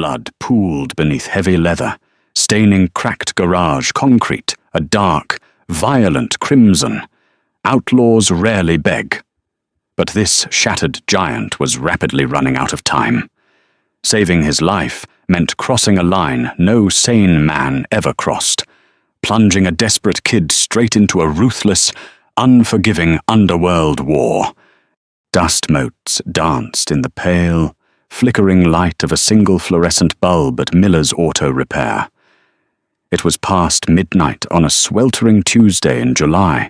blood pooled beneath heavy leather, staining cracked garage concrete a dark, violent crimson. Outlaws rarely beg. But this shattered giant was rapidly running out of time. Saving his life meant crossing a line no sane man ever crossed, plunging a desperate kid straight into a ruthless, unforgiving underworld war. Dust motes danced in the pale, flickering light of a single fluorescent bulb at Miller's Auto Repair. It was past midnight on a sweltering Tuesday in July,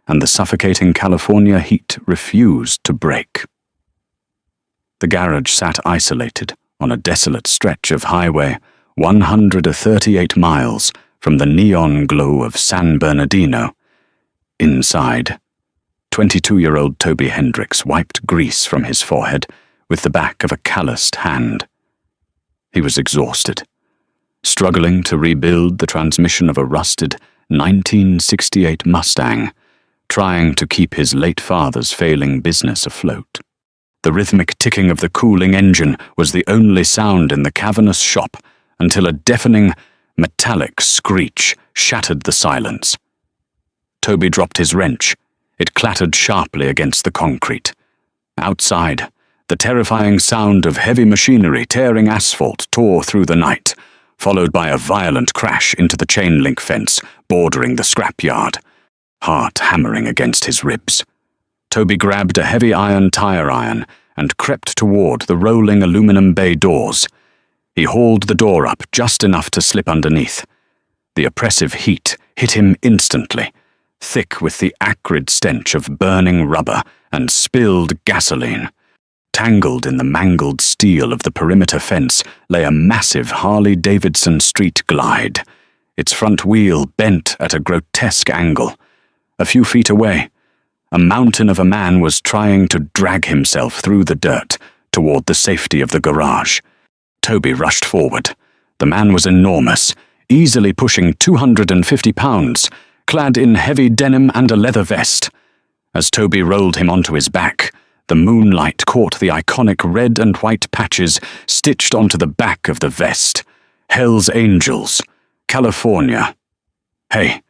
and the suffocating California heat refused to break. The garage sat isolated on a desolate stretch of highway 138 miles from the neon glow of San Bernardino. Inside, 22-year-old Toby Hendricks wiped grease from his forehead with the back of a calloused hand. He was exhausted, struggling to rebuild the transmission of a rusted 1968 Mustang, trying to keep his late father's failing business afloat. The rhythmic ticking of the cooling engine was the only sound in the cavernous shop until a deafening, metallic screech shattered the silence. Toby dropped his wrench. It clattered sharply against the concrete. Outside, the terrifying sound of heavy machinery tearing asphalt tore through the night, followed by a violent crash into the chain-link fence bordering the scrapyard, heart hammering against his ribs. Toby grabbed a heavy iron tire iron and crept toward the rolling aluminum bay doors. He hauled the door up just enough to slip underneath. The oppressive heat hit him instantly, thick with the acrid stench of burning rubber and spilled gasoline. Tangled in the mangled steel of the perimeter fence lay a massive Harley-Davidson street glide, its front wheel bent at a grotesque angle. A few feet away, a mountain of a man was trying to drag himself through the dirt toward the safety of the garage. Toby rushed forward. The man was enormous, easily pushing 250 pounds, clad in heavy denim and a leather vest. As Toby rolled him onto his back, the moonlight caught the iconic red and white patches stitched onto the back of the vest. Hell's Angels, California. Hey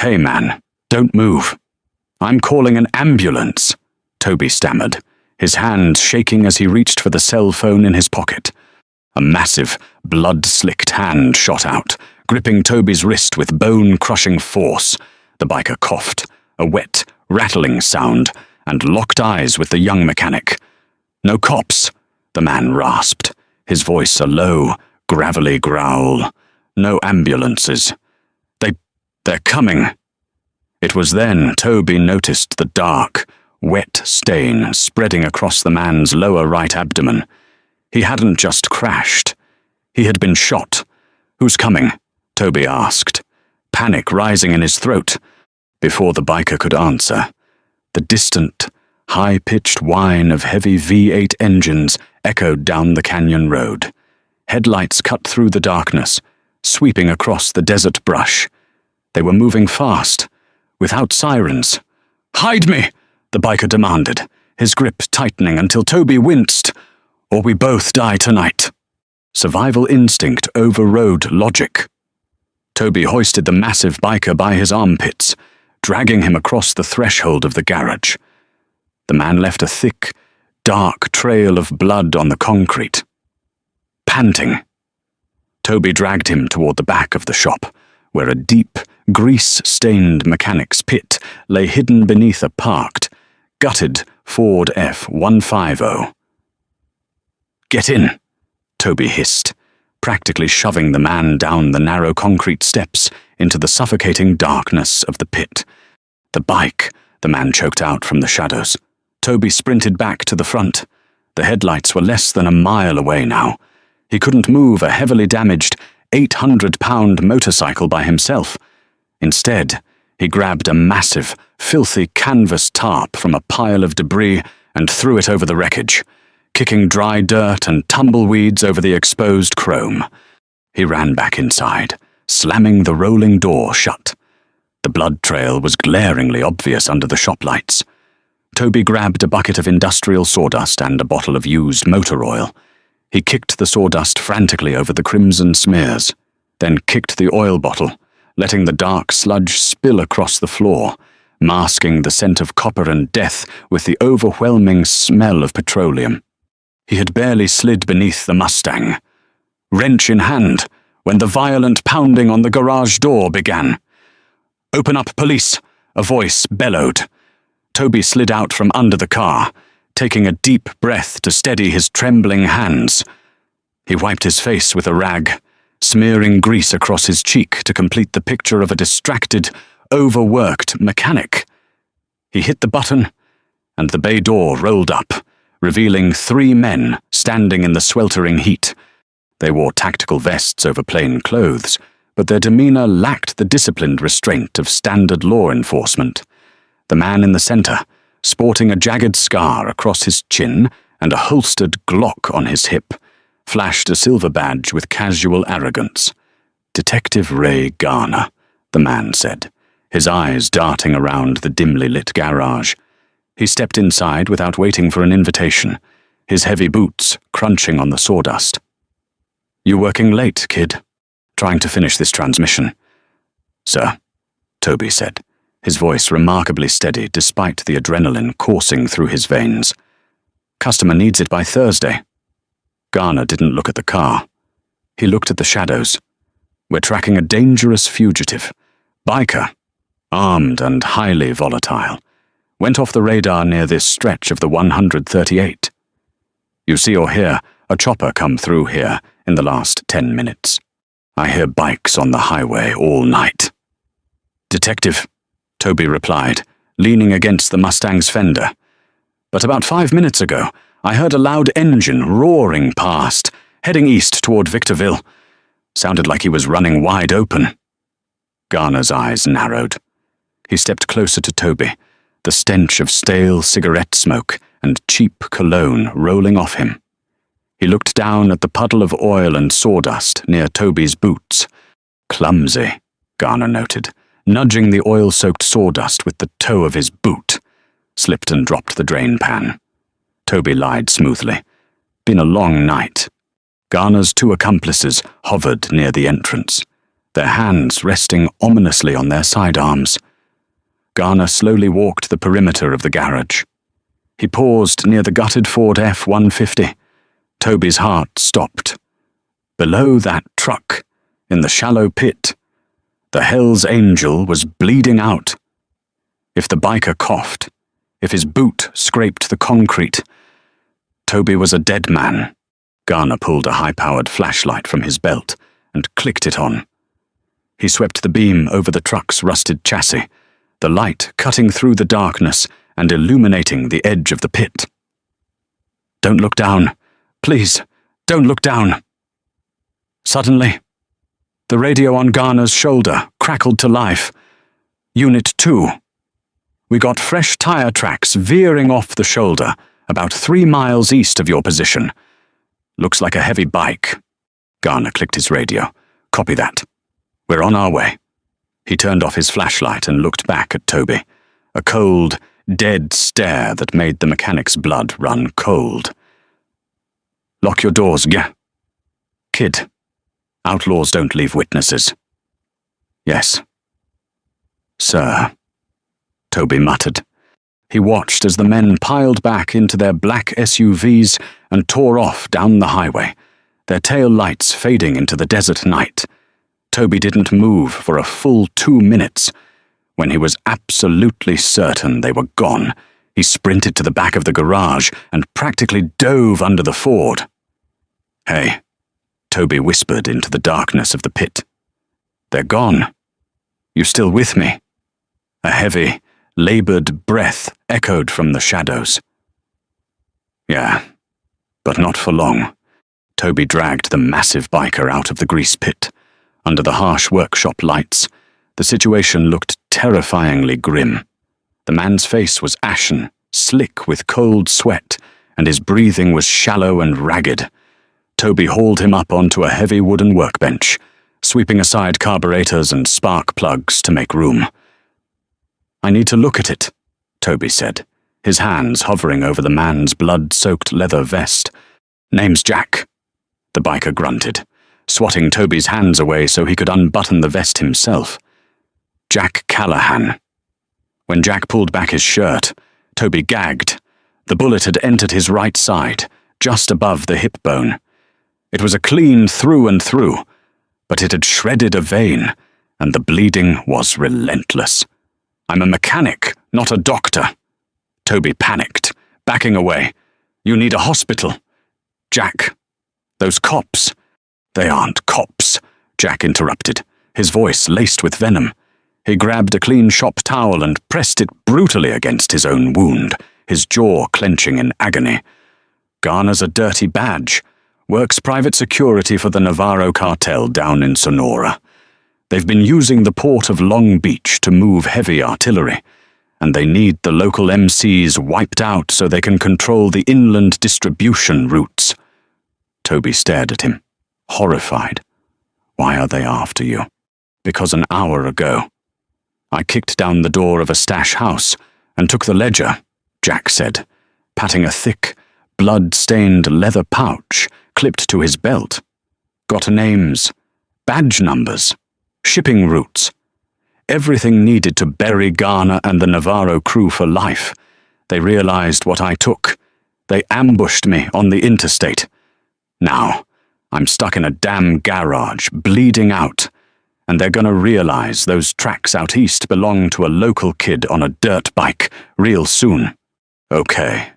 man, don't move. I'm calling an ambulance, Toby stammered, his hand shaking as he reached for the cell phone in his pocket. A massive, blood-slicked hand shot out, gripping Toby's wrist with bone-crushing force. The biker coughed, a wet, rattling sound, and locked eyes with the young mechanic. "No cops," the man rasped, his voice a low, gravelly growl. "No ambulances. They're coming." It was then Toby noticed the dark, wet stain spreading across the man's lower right abdomen. He hadn't just crashed. He had been shot. "Who's coming?" Toby asked, panic rising in his throat. Before the biker could answer, the distant, high-pitched whine of heavy V8 engines echoed down the canyon road. Headlights cut through the darkness, sweeping across the desert brush. They were moving fast, without sirens. "Hide me!" the biker demanded, his grip tightening until Toby winced. "Or we both die tonight." Survival instinct overrode logic. Toby hoisted the massive biker by his armpits, dragging him across the threshold of the garage. The man left a thick, dark trail of blood on the concrete. Panting, Toby dragged him toward the back of the shop, where a deep, grease-stained mechanic's pit lay hidden beneath a parked, gutted Ford F-150. "Get in," Toby hissed, practically shoving the man down the narrow concrete steps into the suffocating darkness of the pit. "The bike," the man choked out from the shadows. Toby sprinted back to the front. The headlights were less than a mile away now. He couldn't move a heavily damaged 800-pound motorcycle by himself. Instead, he grabbed a massive, filthy canvas tarp from a pile of debris and threw it over the wreckage, kicking dry dirt and tumbleweeds over the exposed chrome. He ran back inside, slamming the rolling door shut. The blood trail was glaringly obvious under the shop lights. Toby grabbed a bucket of industrial sawdust and a bottle of used motor oil. He kicked the sawdust frantically over the crimson smears, then kicked the oil bottle, letting the dark sludge spill across the floor, masking the scent of copper and death with the overwhelming smell of petroleum. He had barely slid beneath the Mustang, wrench in hand, when the violent pounding on the garage door began. "Open up, police!" a voice bellowed. Toby slid out from under the car, taking a deep breath to steady his trembling hands. He wiped his face with a rag, smearing grease across his cheek to complete the picture of a distracted, overworked mechanic. He hit the button, and the bay door rolled up, revealing 3 men standing in the sweltering heat. They wore tactical vests over plain clothes, but their demeanor lacked the disciplined restraint of standard law enforcement. The man in the center, sporting a jagged scar across his chin and a holstered Glock on his hip, flashed a silver badge with casual arrogance. "Detective Ray Garner," the man said, his eyes darting around the dimly lit garage. He stepped inside without waiting for an invitation, his heavy boots crunching on the sawdust. "You working late, kid? Trying to finish this transmission." "Sir," Toby said, his voice remarkably steady despite the adrenaline coursing through his veins. "Customer needs it by Thursday." Garner didn't look at the car. He looked at the shadows. "We're tracking a dangerous fugitive. Biker. Armed and highly volatile. Went off the radar near this stretch of the 138. You see or hear a chopper come through here in the last 10 minutes. I hear bikes on the highway all night." "Detective," Toby replied, leaning against the Mustang's fender. "But about 5 minutes ago, I heard a loud engine roaring past, heading east toward Victorville. Sounded like he was running wide open." Garner's eyes narrowed. He stepped closer to Toby, the stench of stale cigarette smoke and cheap cologne rolling off him. He looked down at the puddle of oil and sawdust near Toby's boots. "Clumsy," Garner noted, nudging the oil-soaked sawdust with the toe of his boot. Slipped and dropped the drain pan. Toby lied smoothly. "Been a long night." Garner's 2 accomplices hovered near the entrance, their hands resting ominously on their sidearms. Garner slowly walked the perimeter of the garage. He paused near the gutted Ford F-150. Toby's heart stopped. Below that truck, in the shallow pit, the Hell's Angel was bleeding out. If the biker coughed, if his boot scraped the concrete, Toby was a dead man. Garner pulled a high-powered flashlight from his belt and clicked it on. He swept the beam over the truck's rusted chassis, the light cutting through the darkness and illuminating the edge of the pit. "Don't look down. Please, don't look down." Suddenly, the radio on Garner's shoulder crackled to life. "Unit 2. We got fresh tire tracks veering off the shoulder, about 3 miles east of your position. Looks like a heavy bike." Garner clicked his radio. "Copy that. We're on our way." He turned off his flashlight and looked back at Toby, a cold, dead stare that made the mechanic's blood run cold. "Lock your doors, yeah? Kid, outlaws don't leave witnesses." "Yes." "Sir," Toby muttered. He watched as the men piled back into their black SUVs and tore off down the highway, their tail lights fading into the desert night. Toby didn't move for a full 2 minutes. When he was absolutely certain they were gone, he sprinted to the back of the garage and practically dove under the Ford. "Hey," Toby whispered into the darkness of the pit. "They're gone. You still with me?" A heavy, labored breath echoed from the shadows. "Yeah, but not for long." Toby dragged the massive biker out of the grease pit. Under the harsh workshop lights, the situation looked terrifyingly grim. The man's face was ashen, slick with cold sweat, and his breathing was shallow and ragged. Toby hauled him up onto a heavy wooden workbench, sweeping aside carburetors and spark plugs to make room. "I need to look at it," Toby said, his hands hovering over the man's blood-soaked leather vest. "Name's Jack. the biker grunted, swatting Toby's hands away so he could unbutton the vest himself. Jack Callahan. When Jack pulled back his shirt, Toby gagged. The bullet had entered his right side, just above the hip bone. It was a clean through and through, but it had shredded a vein, and the bleeding was relentless. "I'm a mechanic, not a doctor." Toby panicked, backing away. "You need a hospital." "Jack, those cops." "They aren't cops," Jack interrupted, his voice laced with venom. He grabbed a clean shop towel and pressed it brutally against his own wound, his jaw clenching in agony. "Garner's a dirty badge. Works private security for the Navarro cartel down in Sonora. They've been using the port of Long Beach to move heavy artillery, and they need the local MCs wiped out so they can control the inland distribution routes." Toby stared at him, horrified. "Why are they after you?" "Because an hour ago I kicked down the door of a stash house and took the ledger," Jack said, patting a thick, blood-stained leather pouch clipped to his belt. "Got names, badge numbers, shipping routes. Everything needed to bury Garner and the Navarro crew for life. They realized what I took. They ambushed me on the interstate. Now, I'm stuck in a damn garage, bleeding out, and they're gonna realize those tracks out east belong to a local kid on a dirt bike real soon." Okay.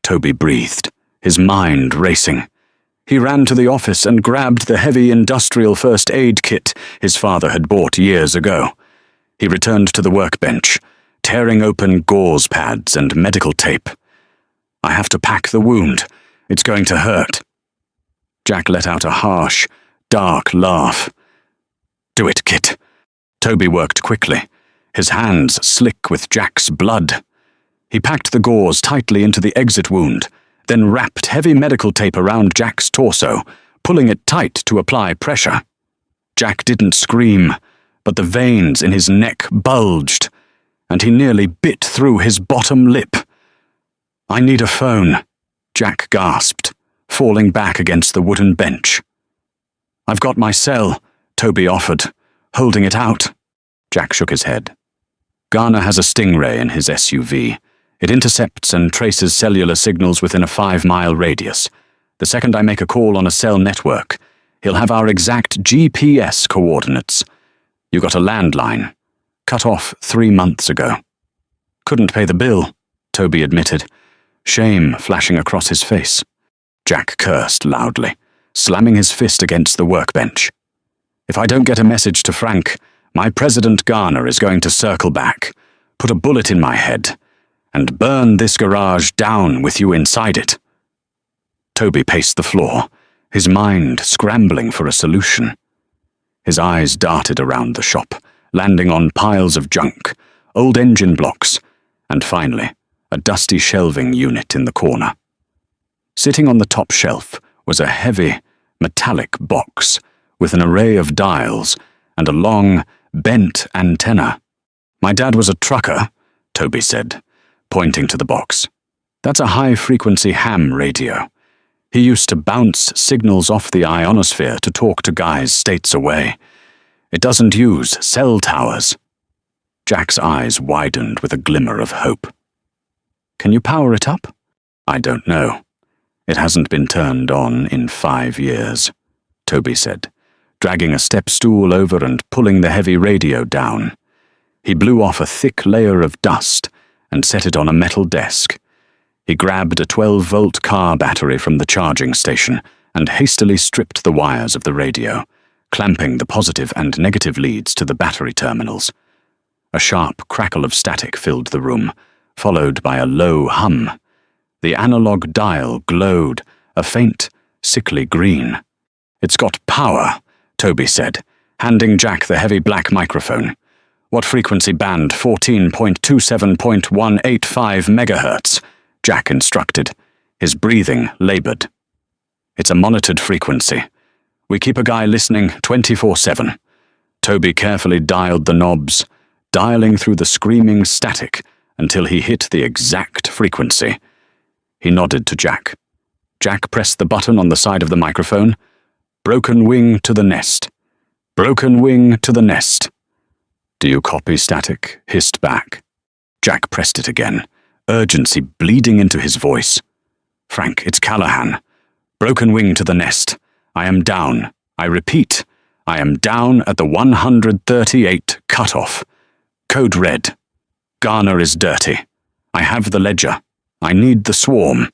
Toby breathed, his mind racing. He ran to the office and grabbed the heavy industrial first aid kit his father had bought years ago. He returned to the workbench, tearing open gauze pads and medical tape. "I have to pack the wound. It's going to hurt." Jack let out a harsh, dark laugh. "Do it, kid." Toby worked quickly, his hands slick with Jack's blood. He packed the gauze tightly into the exit wound, then wrapped heavy medical tape around Jack's torso, pulling it tight to apply pressure. Jack didn't scream, but the veins in his neck bulged, and he nearly bit through his bottom lip. "I need a phone," Jack gasped, falling back against the wooden bench. "I've got my cell," Toby offered, holding it out. Jack shook his head. "Garner has a Stingray in his SUV. It intercepts and traces cellular signals within a 5-mile radius. The second I make a call on a cell network, he'll have our exact GPS coordinates. You got a landline. Cut off 3 months ago." "Couldn't pay the bill," Toby admitted, shame flashing across his face. Jack cursed loudly, slamming his fist against the workbench. "If I don't get a message to Frank, my President Garner is going to circle back, put a bullet in my head, and burn this garage down with you inside it." Toby paced the floor, his mind scrambling for a solution. His eyes darted around the shop, landing on piles of junk, old engine blocks, and finally, a dusty shelving unit in the corner. Sitting on the top shelf was a heavy, metallic box with an array of dials and a long, bent antenna. "My dad was a trucker," Toby said, pointing to the box. "That's a high-frequency ham radio. He used to bounce signals off the ionosphere to talk to guys states away. It doesn't use cell towers." Jack's eyes widened with a glimmer of hope. "Can you power it up?" "I don't know. It hasn't been turned on in 5 years, Toby said, dragging a step stool over and pulling the heavy radio down. He blew off a thick layer of dust and set it on a metal desk. He grabbed a 12-volt car battery from the charging station and hastily stripped the wires of the radio, clamping the positive and negative leads to the battery terminals. A sharp crackle of static filled the room, followed by a low hum. The analog dial glowed, a faint, sickly green. "It's got power," Toby said, handing Jack the heavy black microphone. "What frequency band? 14.27.185 megahertz, Jack instructed, his breathing labored. "It's a monitored frequency. We keep a guy listening 24/7. Toby carefully dialed the knobs, dialing through the screaming static until he hit the exact frequency. He nodded to Jack. Jack pressed the button on the side of the microphone. Broken wing to the nest. Broken wing to the nest. Do you copy, Static? Hissed back. Jack pressed it again, urgency bleeding into his voice. Frank, it's Callahan. Broken wing to the nest. I am down. I repeat, I am down at the 138 cutoff. Code red. Garner is dirty. I have the ledger. I need the swarm.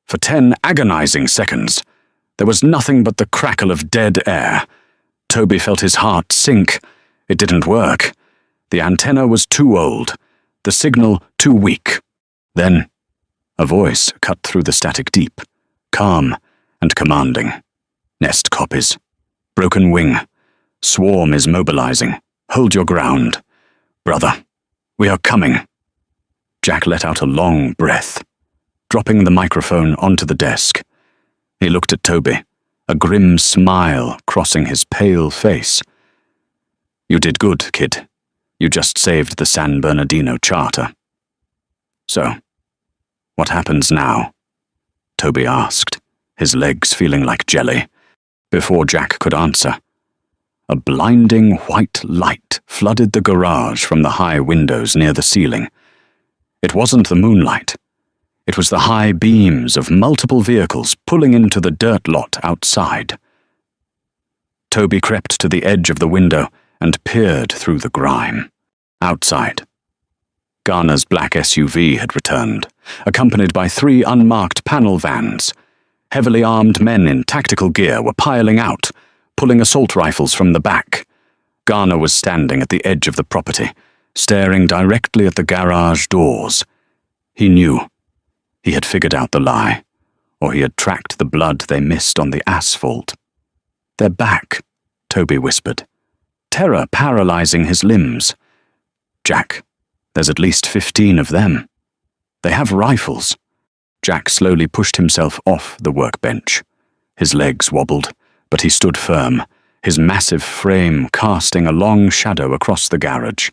For 10 agonizing seconds, there was nothing but the crackle of dead air. Toby felt his heart sink. It didn't work. The antenna was too old. The signal too weak. Then, a voice cut through the static deep, calm and commanding. Nest copies. Broken wing. Swarm is mobilizing. Hold your ground. Brother, we are coming. Jack let out a long breath, dropping the microphone onto the desk. He looked at Toby, a grim smile crossing his pale face. You did good, kid. You just saved the San Bernardino charter. So, what happens now? Toby asked, his legs feeling like jelly. Before Jack could answer, a blinding white light flooded the garage from the high windows near the ceiling. It wasn't the moonlight. It was the high beams of multiple vehicles pulling into the dirt lot outside. Toby crept to the edge of the window and peered through the grime. Outside, Garner's black SUV had returned, accompanied by 3 unmarked panel vans. Heavily armed men in tactical gear were piling out, pulling assault rifles from the back. Garner was standing at the edge of the property, staring directly at the garage doors. He knew. He had figured out the lie, or he had tracked the blood they missed on the asphalt. They're back, Toby whispered, terror paralyzing his limbs. Jack, there's at least 15 of them. They have rifles. Jack slowly pushed himself off the workbench. His legs wobbled, but he stood firm, his massive frame casting a long shadow across the garage.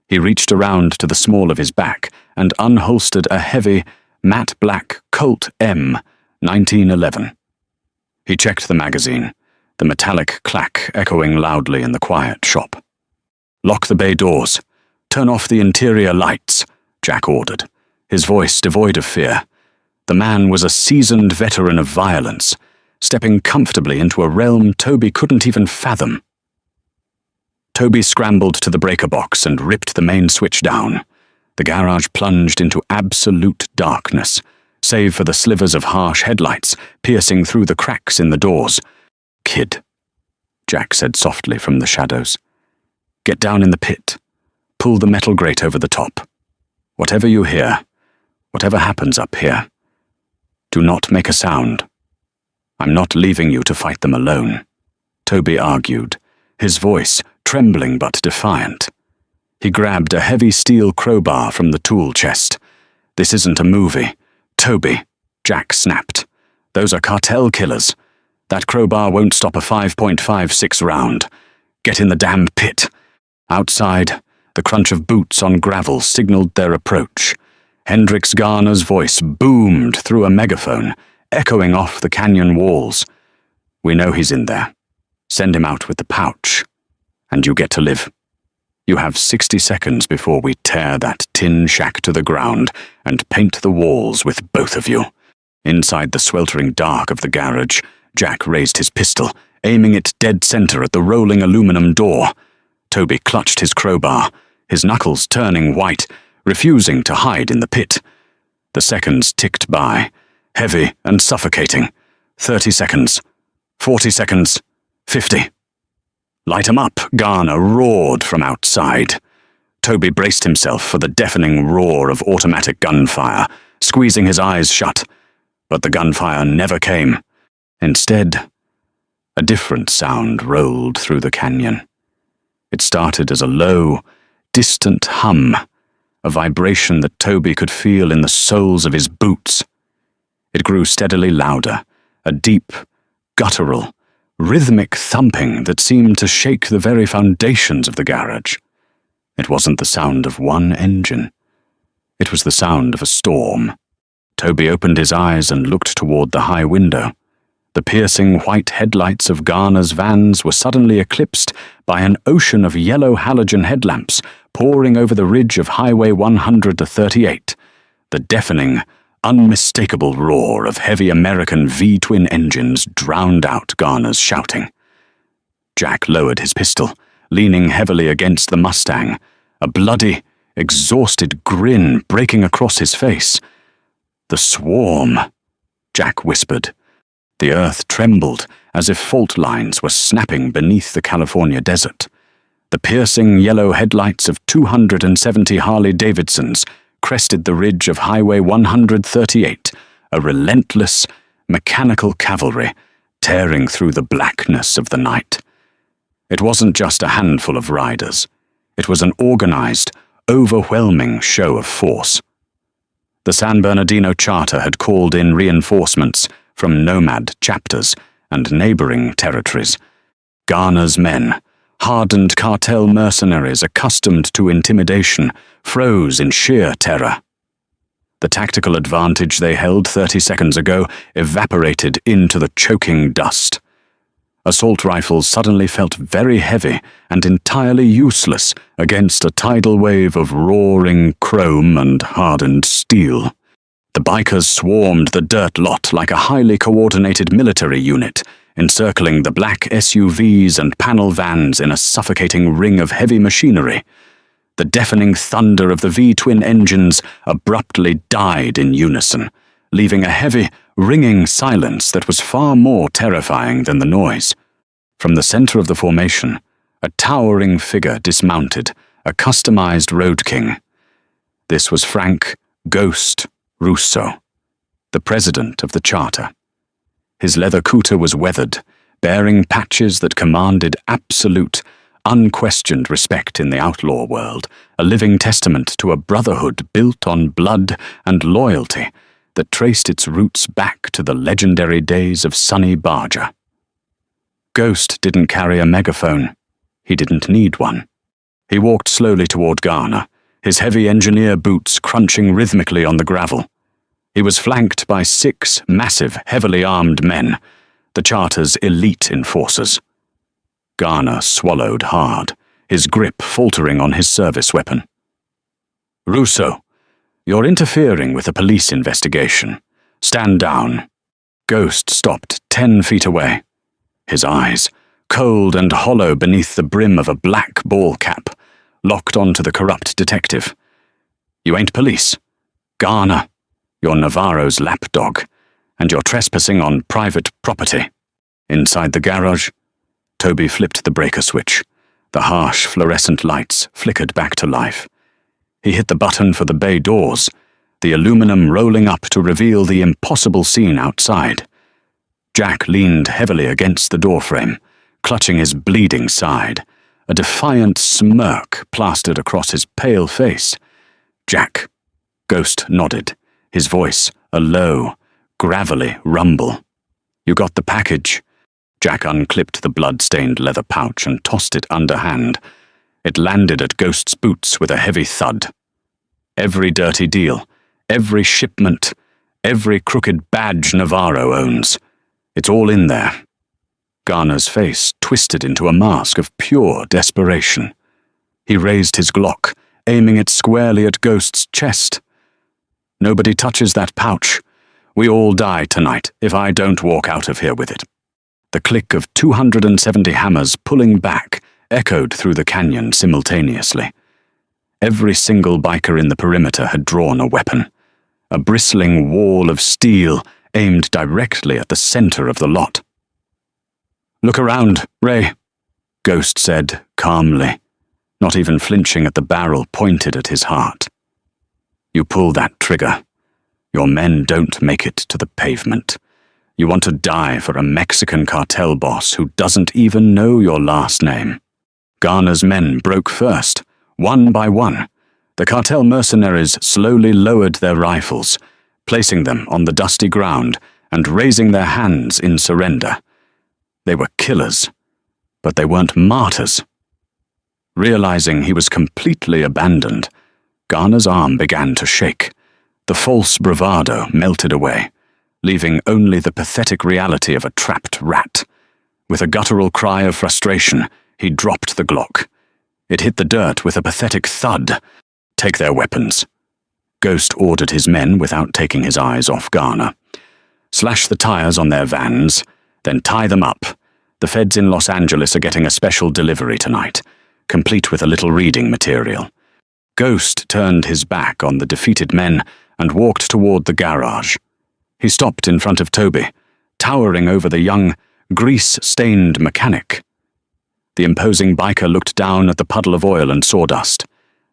He reached around to the small of his back and unholstered a heavy, matte black Colt M 1911. He checked the magazine, the metallic clack echoing loudly in the quiet shop. Lock the bay doors. Turn off the interior lights, Jack ordered, his voice devoid of fear. The man was a seasoned veteran of violence, stepping comfortably into a realm Toby couldn't even fathom. Toby scrambled to the breaker box and ripped the main switch down. The garage plunged into absolute darkness, save for the slivers of harsh headlights piercing through the cracks in the doors. Kid, Jack said softly from the shadows. Get down in the pit. Pull the metal grate over the top. Whatever you hear, whatever happens up here, do not make a sound. I'm not leaving you to fight them alone, Toby argued, his voice trembling but defiant. He grabbed a heavy steel crowbar from the tool chest. This isn't a movie. Toby, Jack snapped. Those are cartel killers. That crowbar won't stop a 5.56 round. Get in the damn pit. Outside, the crunch of boots on gravel signaled their approach. Hendrix Garner's voice boomed through a megaphone, echoing off the canyon walls. We know he's in there. Send him out with the pouch. And you get to live. You have 60 seconds before we tear that tin shack to the ground and paint the walls with both of you. Inside the sweltering dark of the garage, Jack raised his pistol, aiming it dead center at the rolling aluminum door. Toby clutched his crowbar, his knuckles turning white, refusing to hide in the pit. The seconds ticked by, heavy and suffocating. 30 seconds. 40 seconds. 50. Light 'em up, Garner roared from outside. Toby braced himself for the deafening roar of automatic gunfire, squeezing his eyes shut. But the gunfire never came. Instead, a different sound rolled through the canyon. It started as a low, distant hum, a vibration that Toby could feel in the soles of his boots. It grew steadily louder, a deep, guttural, rhythmic thumping that seemed to shake the very foundations of the garage. It wasn't the sound of one engine. It was the sound of a storm. Toby opened his eyes and looked toward the high window. The piercing white headlights of Garner's vans were suddenly eclipsed by an ocean of yellow halogen headlamps pouring over the ridge of Highway 138. The deafening, unmistakable roar of heavy American V-twin engines drowned out Garner's shouting. Jack lowered his pistol, leaning heavily against the Mustang, a bloody, exhausted grin breaking across his face. "The swarm," Jack whispered. The earth trembled as if fault lines were snapping beneath the California desert. The piercing yellow headlights of 270 Harley-Davidsons crested the ridge of Highway 138, a relentless, mechanical cavalry tearing through the blackness of the night. It wasn't just a handful of riders. It was an organized, overwhelming show of force. The San Bernardino Charter had called in reinforcements from nomad chapters and neighboring territories. Garner's men, hardened cartel mercenaries accustomed to intimidation, froze in sheer terror. The tactical advantage they held 30 seconds ago evaporated into the choking dust. Assault rifles suddenly felt very heavy and entirely useless against a tidal wave of roaring chrome and hardened steel. The bikers swarmed the dirt lot like a highly coordinated military unit, encircling the black SUVs and panel vans in a suffocating ring of heavy machinery. The deafening thunder of the V-twin engines abruptly died in unison, leaving a heavy, ringing silence that was far more terrifying than the noise. From the center of the formation, a towering figure dismounted, a customized road king. This was Frank Ghost Russo, the president of the charter. His leather cutter was weathered, bearing patches that commanded absolute, unquestioned respect in the outlaw world, a living testament to a brotherhood built on blood and loyalty that traced its roots back to the legendary days of Sonny Barger. Ghost didn't carry a megaphone. He didn't need one. He walked slowly toward Garner, his heavy engineer boots crunching rhythmically on the gravel. He was flanked by 6 massive, heavily armed men, the charter's elite enforcers. Garner swallowed hard, his grip faltering on his service weapon. "Russo, you're interfering with a police investigation. Stand down." Ghost stopped 10 feet away. His eyes, cold and hollow beneath the brim of a black ball cap, locked onto the corrupt detective. "You ain't police. Garner, you're Navarro's lapdog, and you're trespassing on private property." Inside the garage, Toby flipped the breaker switch. The harsh fluorescent lights flickered back to life. He hit the button for the bay doors, the aluminum rolling up to reveal the impossible scene outside. Jack leaned heavily against the doorframe, clutching his bleeding side, a defiant smirk plastered across his pale face. "Jack," Ghost nodded, his voice a low, gravelly rumble. "You got the package." Jack unclipped the blood-stained leather pouch and tossed it underhand. It landed at Ghost's boots with a heavy thud. "Every dirty deal, every shipment, every crooked badge Navarro owns. It's all in there." Garner's face twisted into a mask of pure desperation. He raised his Glock, aiming it squarely at Ghost's chest. "Nobody touches that pouch. We all die tonight if I don't walk out of here with it." The click of 270 hammers pulling back echoed through the canyon simultaneously. Every single biker in the perimeter had drawn a weapon, a bristling wall of steel aimed directly at the center of the lot. "Look around, Ray," Ghost said calmly, not even flinching at the barrel pointed at his heart. "You pull that trigger. Your men don't make it to the pavement. You want to die for a Mexican cartel boss who doesn't even know your last name." Garner's men broke first, one by one. The cartel mercenaries slowly lowered their rifles, placing them on the dusty ground and raising their hands in surrender. They were killers, but they weren't martyrs. Realizing he was completely abandoned, Garner's arm began to shake. The false bravado melted away, leaving only the pathetic reality of a trapped rat. With a guttural cry of frustration, he dropped the Glock. It hit the dirt with a pathetic thud. "Take their weapons." Ghost ordered his men without taking his eyes off Garner. "Slash the tires on their vans, then tie them up. The feds in Los Angeles are getting a special delivery tonight, complete with a little reading material." Ghost turned his back on the defeated men and walked toward the garage. He stopped in front of Toby, towering over the young, grease-stained mechanic. The imposing biker looked down at the puddle of oil and sawdust,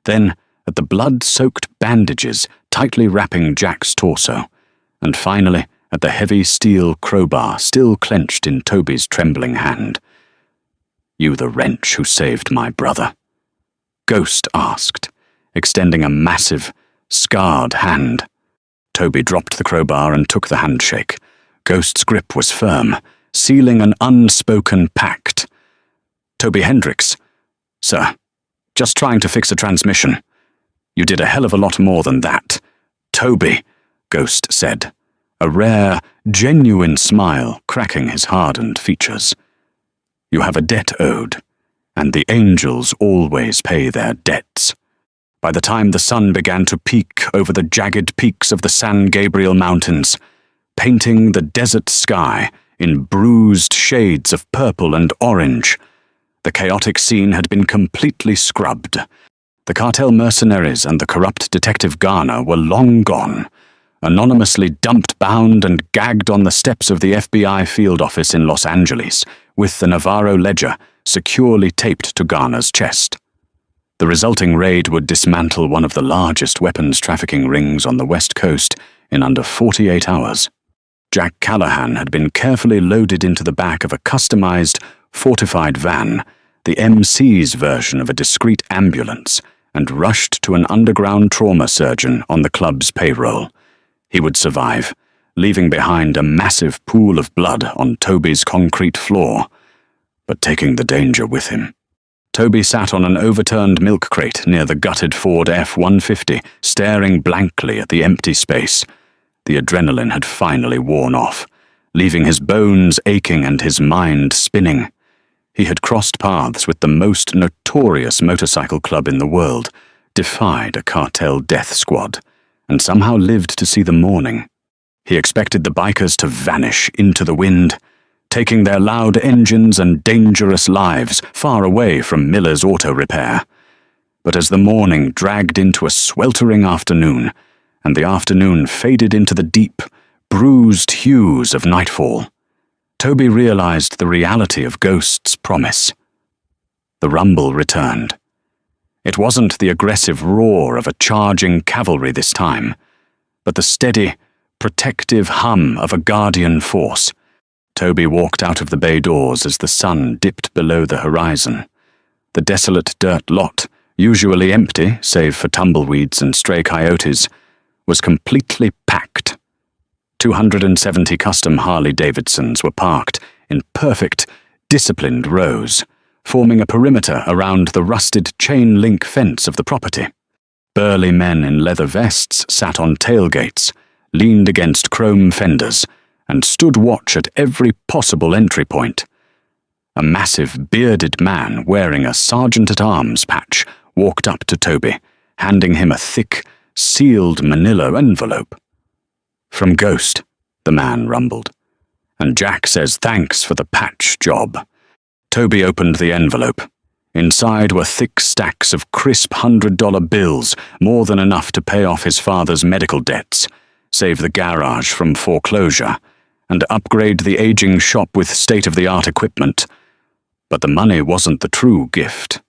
then at the blood-soaked bandages tightly wrapping Jack's torso, and finally at the heavy steel crowbar still clenched in Toby's trembling hand. "You the wrench who saved my brother?" Ghost asked, extending a massive, scarred hand. Toby dropped the crowbar and took the handshake. Ghost's grip was firm, sealing an unspoken pact. "Toby Hendricks, sir, just trying to fix a transmission. You did a hell of a lot more than that." "Toby," Ghost said, a rare, genuine smile cracking his hardened features. "You have a debt owed, and the angels always pay their debts." By the time the sun began to peek over the jagged peaks of the San Gabriel Mountains, painting the desert sky in bruised shades of purple and orange, the chaotic scene had been completely scrubbed. The cartel mercenaries and the corrupt Detective Garner were long gone, anonymously dumped, bound, and gagged on the steps of the FBI field office in Los Angeles, with the Navarro ledger securely taped to Garner's chest. The resulting raid would dismantle one of the largest weapons trafficking rings on the West Coast in under 48 hours. Jack Callahan had been carefully loaded into the back of a customized, fortified van, the MC's version of a discreet ambulance, and rushed to an underground trauma surgeon on the club's payroll. He would survive, leaving behind a massive pool of blood on Toby's concrete floor, but taking the danger with him. Toby sat on an overturned milk crate near the gutted Ford F-150, staring blankly at the empty space. The adrenaline had finally worn off, leaving his bones aching and his mind spinning. He had crossed paths with the most notorious motorcycle club in the world, defied a cartel death squad, and somehow lived to see the morning. He expected the bikers to vanish into the wind, taking their loud engines and dangerous lives far away from Miller's Auto Repair. But as the morning dragged into a sweltering afternoon, and the afternoon faded into the deep, bruised hues of nightfall, Toby realized the reality of Ghost's promise. The rumble returned. It wasn't the aggressive roar of a charging cavalry this time, but the steady, protective hum of a guardian force. Toby walked out of the bay doors as the sun dipped below the horizon. The desolate dirt lot, usually empty save for tumbleweeds and stray coyotes, was completely packed. 270 custom Harley-Davidsons were parked in perfect, disciplined rows, forming a perimeter around the rusted chain-link fence of the property. Burly men in leather vests sat on tailgates, leaned against chrome fenders, and stood watch at every possible entry point. A massive, bearded man wearing a sergeant-at-arms patch walked up to Toby, handing him a thick, sealed manila envelope. "From Ghost," the man rumbled. "And Jack says thanks for the patch job." Toby opened the envelope. Inside were thick stacks of crisp $100 bills, more than enough to pay off his father's medical debts, save the garage from foreclosure, and upgrade the aging shop with state-of-the-art equipment. But the money wasn't the true gift.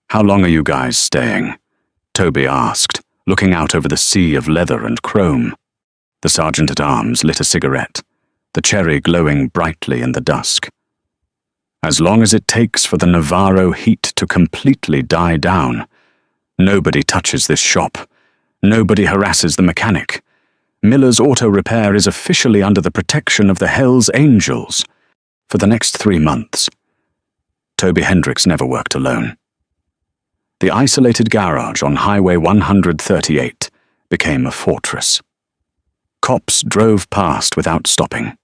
"How long are you guys staying?" Toby asked, looking out over the sea of leather and chrome. The sergeant-at-arms lit a cigarette, the cherry glowing brightly in the dusk. "As long as it takes for the Navarro heat to completely die down. Nobody touches this shop. Nobody harasses the mechanic. Miller's Auto Repair is officially under the protection of the Hells Angels. For the next 3 months." Toby Hendricks never worked alone. The isolated garage on Highway 138, became a fortress. Cops drove past without stopping.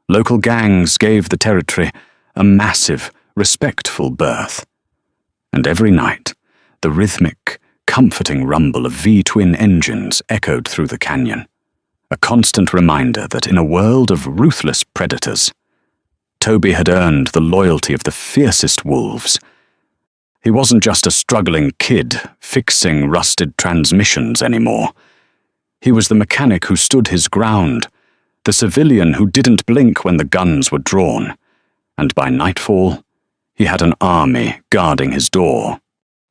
Local gangs gave the territory a massive, respectful birth. And every night, the rhythmic, comforting rumble of V-twin engines echoed through the canyon, a constant reminder that in a world of ruthless predators, Toby had earned the loyalty of the fiercest wolves. He wasn't just a struggling kid fixing rusted transmissions anymore. He was the mechanic who stood his ground, the civilian who didn't blink when the guns were drawn, and by nightfall, he had an army guarding his door.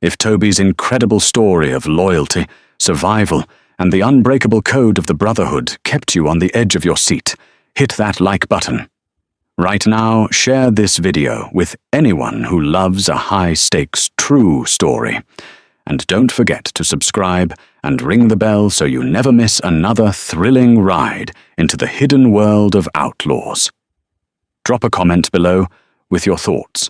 If Toby's incredible story of loyalty, survival, and the unbreakable code of the Brotherhood kept you on the edge of your seat, hit that like button. Right now, share this video with anyone who loves a high-stakes true story. And don't forget to subscribe and ring the bell so you never miss another thrilling ride into the hidden world of outlaws. Drop a comment below with your thoughts.